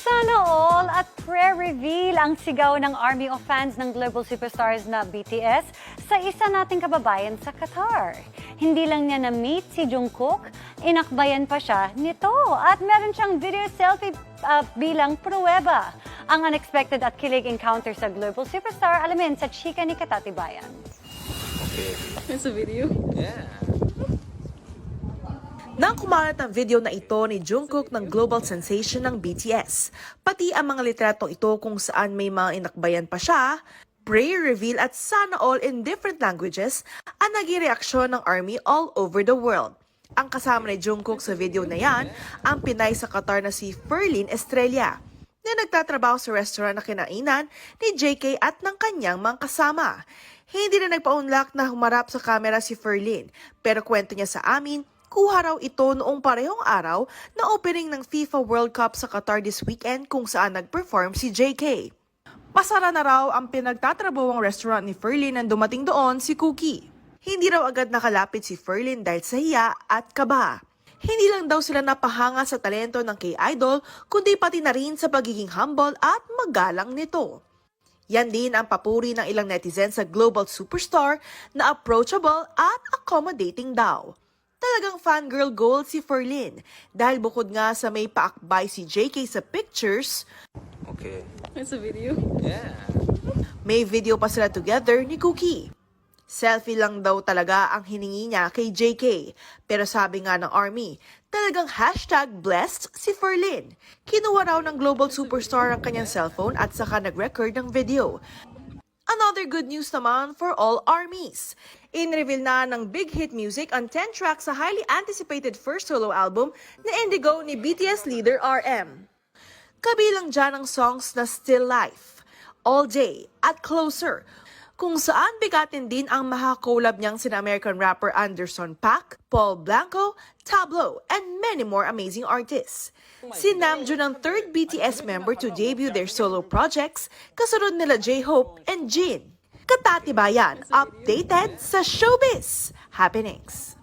Sana all at pre-reveal ang sigaw ng army of fans ng global superstars na BTS sa isa nating kababayan sa Qatar. Hindi lang niya na-meet si Jungkook, inakbayan pa siya nito at meron siyang video selfie bilang pruweba. Ang unexpected at kilig encounter sa global superstar, alamin sa chika ni Katatibayan. Okay. It's a video. Yeah. Nang kumalat ang video na ito ni Jungkook ng global sensation ng BTS, pati ang mga litratong ito kung saan may mga inakbayan pa siya, pre-reveal at sana all in different languages ang naging reaksyon ng ARMY all over the world. Ang kasama ni Jungkook sa video na yan, ang Pinay sa Qatar na si Ferlyn Estrella, na nagtatrabaho sa restaurant na kinainan ni JK at ng kanyang mga kasama. Hindi na nagpaunlak na humarap sa camera si Ferlyn, pero kwento niya sa amin, kuha raw ito noong parehong araw na opening ng FIFA World Cup sa Qatar this weekend kung saan nag-perform si JK. Pasara na raw ang pinagtatrabawang restaurant ni Ferlyn nang dumating doon si Cookie. Hindi raw agad nakalapit si Ferlyn dahil sa hiya at kaba. Hindi lang daw sila napahanga sa talento ng K-idol, kundi pati na rin sa pagiging humble at magalang nito. Yan din ang papuri ng ilang netizens sa global superstar na approachable at accommodating daw. Talagang fangirl gold si Ferlyn dahil bukod nga sa may paakbay si JK sa pictures, Okay. It's a video. Yeah. may video pa sila together ni Cookie. Selfie lang daw talaga ang hiningi niya kay JK. Pero sabi nga ng ARMY, talagang #blessed si Ferlyn. Kinuha raw ng global superstar ang kanyang cellphone at saka nag-record ng video. Another good news naman for all ARMYs. In-reveal na ng Big Hit Music ang 10 tracks sa highly anticipated first solo album na Indigo ni BTS leader RM. Kabilang dyan ang songs na Still Life, All Day at Closer, kung saan bigatin din ang makakolab niyang sina American rapper Anderson .Paak, Paul Blanco, Tableau, and many more amazing artists. Si Namjoon ang third BTS member to debut their solo projects, kasunod nila J-Hope and Jin. Katatibayan, updated sa showbiz happenings.